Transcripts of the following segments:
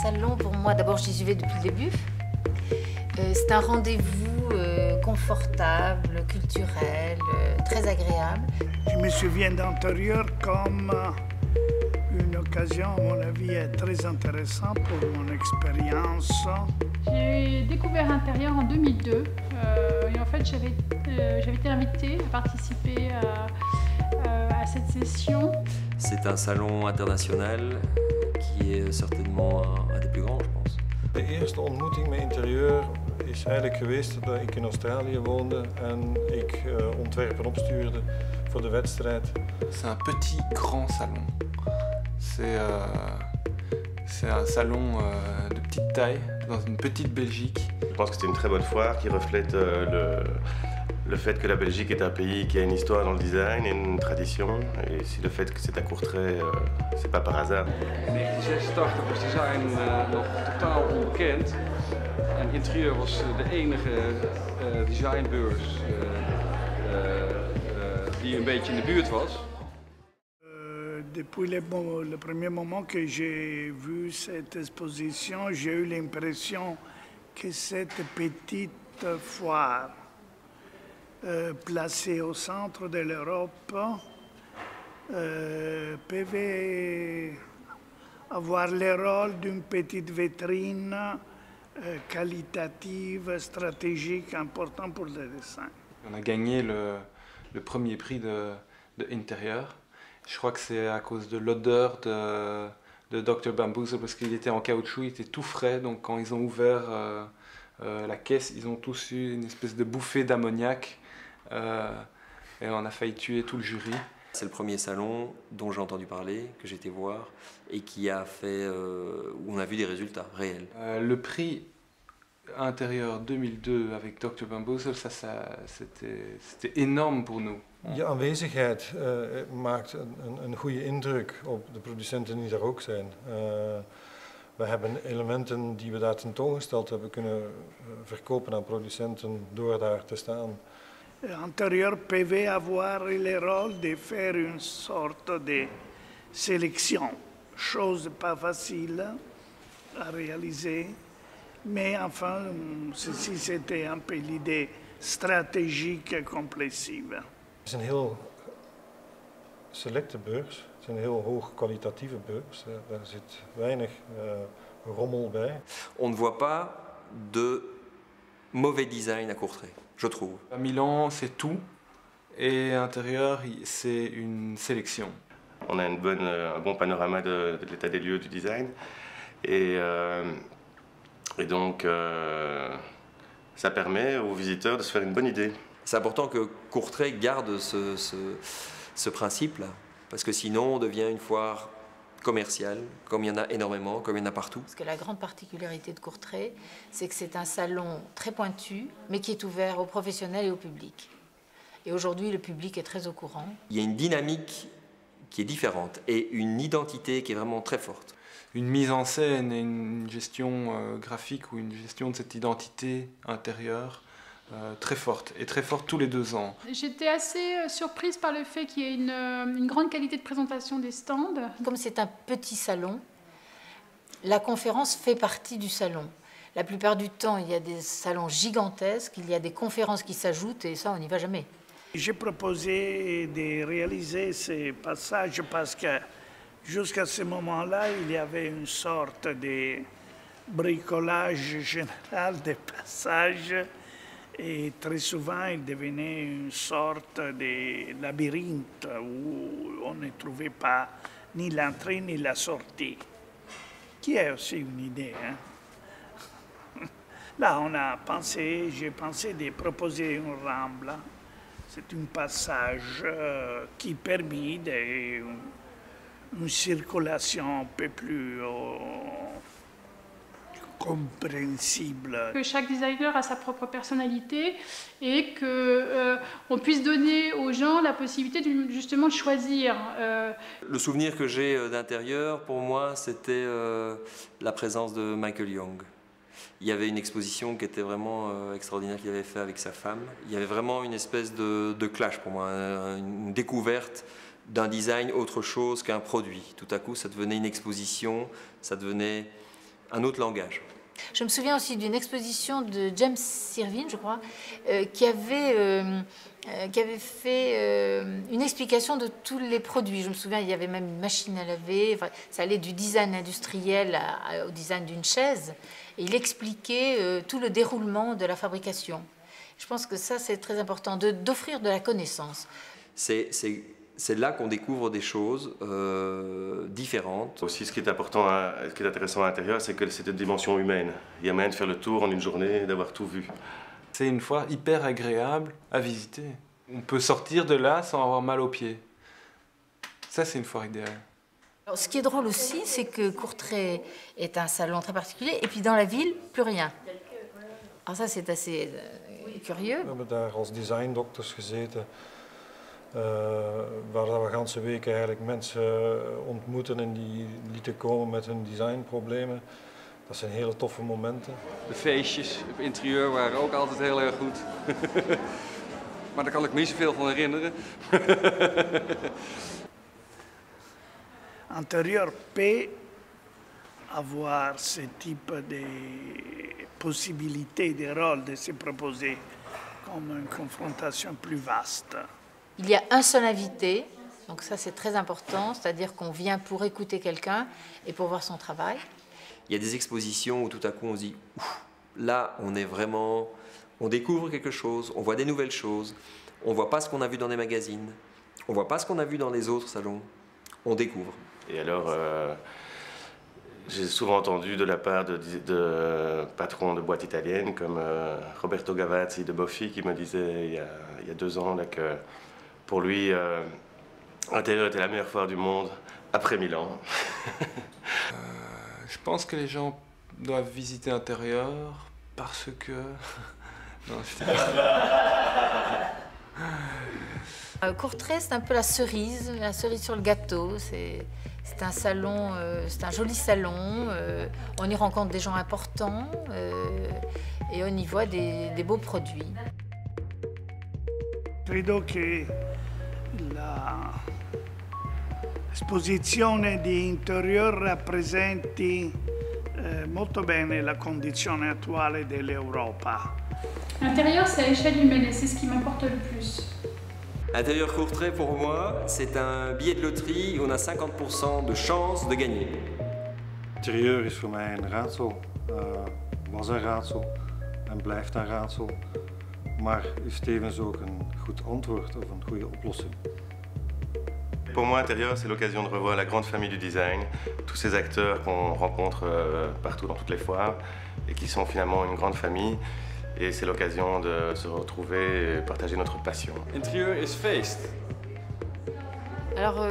salon, pour moi, d'abord, j'y suivais depuis le début. C'est un rendez-vous confortable, culturel, très agréable. Je me souviens d'intérieur comme une occasion, à mon avis, très intéressante pour mon expérience. J'ai découvert Intérieur en 2002 et en fait j'avais été invitée à participer à cette session. C'est un salon international qui est certainement un des plus grands, je pense. De eerste ontmoeting met interieur is eigenlijk geweest dat ik in Australië woonde en ik ontwerpen opstuurde voor de wedstrijd. C'est un petit grand salon. C'est un salon de petite taille, dans une petite Belgique. Je pense que c'est une très bonne foire qui reflète le fait que la Belgique est un pays qui a une histoire dans le design et une tradition. Et aussi le fait que c'est à Courtrai, c'est pas par hasard. In 1986 was design nog totaal onbekend. En Interieur was de enige designbeurs die een beetje in de buurt was. Depuis le premier moment que j'ai vu cette exposition, j'ai eu l'impression que cette petite foire placée au centre de l'Europe pouvait avoir le rôle d'une petite vitrine qualitative, stratégique, important pour le dessin. On a gagné le premier prix de Intérieur. Je crois que c'est à cause de l'odeur de Dr Bamboozle, parce qu'il était en caoutchouc, il était tout frais, donc quand ils ont ouvert la caisse, ils ont tous eu une espèce de bouffée d'ammoniac et on a failli tuer tout le jury. C'est le premier salon dont j'ai entendu parler, que j'ai été voir, et qui a fait, où on a vu des résultats réels. Le prix Intérieur 2002 avec Dr Bamboozle, c'était énorme pour nous. Je aanwezigheid maakt een goede indruk op de producenten die daar ook zijn. We hebben elementen die we daar tentoongesteld hebben kunnen verkopen aan producenten door daar te staan. Intérieur pouvait avoir le rôle de faire une sorte de sélection, chose pas facile à réaliser, mais enfin, ceci c'était un peu l'idée stratégique et complexive. Het is een heel selecte beurs, het is een heel hoog kwalitatieve beurs, daar zit weinig rommel bij. On ne voit pas de mauvais design à Courtrai, je trouve. À Milan, c'est tout, et Intérieur, c'est une sélection. On a un bon panorama de l'état des lieux du design. Et donc, ça permet aux visiteurs de se faire une bonne idée. C'est important que Courtrai garde ce principe-là, parce que sinon on devient une foire commerciale, comme il y en a énormément, comme il y en a partout. Parce que la grande particularité de Courtrai, c'est que c'est un salon très pointu, mais qui est ouvert aux professionnels et au public. Et aujourd'hui, le public est très au courant. Il y a une dynamique qui est différente et une identité qui est vraiment très forte. Une mise en scène et une gestion graphique ou une gestion de cette identité intérieure très forte, et très forte tous les 2 ans. J'étais assez surprise par le fait qu'il y ait une grande qualité de présentation des stands. Comme c'est un petit salon, la conférence fait partie du salon. La plupart du temps, il y a des salons gigantesques, il y a des conférences qui s'ajoutent et ça, on n'y va jamais. J'ai proposé de réaliser ces passages parce que jusqu'à ce moment-là, il y avait une sorte de bricolage général des passages. Et très souvent, il devenait une sorte de labyrinthe où on ne trouvait pas ni l'entrée ni la sortie, qui est aussi une idée. Hein? Là, j'ai pensé de proposer une rampe. C'est un passage qui permet une circulation un peu plus compréhensible. Que chaque designer a sa propre personnalité et qu'on puisse donner aux gens la possibilité justement de choisir. Le souvenir que j'ai d'Intérieur, pour moi, c'était la présence de Michael Young. Il y avait une exposition qui était vraiment extraordinaire qu'il avait fait avec sa femme. Il y avait vraiment une espèce de clash pour moi, une découverte d'un design autre chose qu'un produit. Tout à coup, ça devenait une exposition, ça devenait un autre langage. Je me souviens aussi d'une exposition de James Irvine, je crois, qui avait fait une explication de tous les produits. Je me souviens, il y avait même une machine à laver. Enfin, ça allait du design industriel au design d'une chaise. Et il expliquait tout le déroulement de la fabrication. Je pense que ça, c'est très important, d'offrir de la connaissance. C'est là qu'on découvre des choses différentes. Aussi, ce qui est important, ce qui est intéressant à l'intérieur, c'est que c'est une dimension humaine. Il y a moyen de faire le tour en une journée, d'avoir tout vu. C'est une foire hyper agréable à visiter. On peut sortir de là sans avoir mal aux pieds. Ça, c'est une foire idéale. Alors, ce qui est drôle aussi, c'est que Courtrai est un salon très particulier, et puis dans la ville, plus rien. Alors ça, c'est assez curieux. We hebben daar als designdokters gezeten, waar we ganse week eigenlijk mensen ontmoeten en die lieten komen met hun designproblemen. Dat zijn hele toffe momenten. De feestjes op interieur waren ook altijd heel erg goed. Maar daar kan ik me niet zoveel van herinneren. Intérieur peut avoir ce type de possibilités, de rôle, de se proposer comme une confrontation plus vaste. Il y a un seul invité, donc ça c'est très important, c'est-à-dire qu'on vient pour écouter quelqu'un et pour voir son travail. Il y a des expositions où tout à coup on se dit ouf, là on est vraiment, on découvre quelque chose, on voit des nouvelles choses, on voit pas ce qu'on a vu dans les magazines, on voit pas ce qu'on a vu dans les autres salons, on découvre. Et alors, j'ai souvent entendu de la part de patrons de boîtes italiennes comme Roberto Gavazzi de Boffi qui me disait il y a 2 ans là, que pour lui, l'intérieur était la meilleure foire du monde après Milan. Je pense que les gens doivent visiter l'intérieur parce que... Non, Courtrai, c'est un peu la cerise sur le gâteau. C'est un salon, c'est un joli salon. On y rencontre des gens importants et on y voit des beaux produits. Credo che l'esposizione di interior rappresenti molto bene la condizione attuale dell'Europa. L'intérieur, c'est à échelle humaine et c'est ce qui m'importe le plus. Intérieur Courtrai, pour moi, c'est un billet de loterie où on a 50% de chance de gagner. Interieur is voor mij een raadsel, was een raadsel en blijft een raadsel, maar is tevens ook een goed antwoord of een goede oplossing. Pour moi, Intérieur, c'est l'occasion de revoir la grande famille du design, tous ces acteurs qu'on rencontre partout dans toutes les foires et qui sont finalement une grande famille. Et c'est l'occasion de se retrouver et partager notre passion. Interieur is feest. Alors,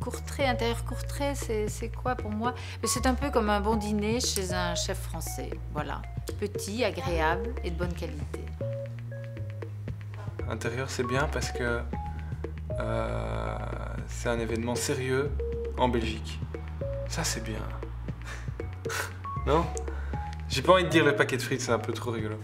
Courtrai, intérieur Courtrai, c'est quoi pour moi? C'est un peu comme un bon dîner chez un chef français. Voilà, petit, agréable et de bonne qualité. Intérieur, c'est bien parce que c'est un événement sérieux en Belgique. Ça, c'est bien. Non? J'ai pas envie de dire le paquet de frites, c'est un peu trop rigolo.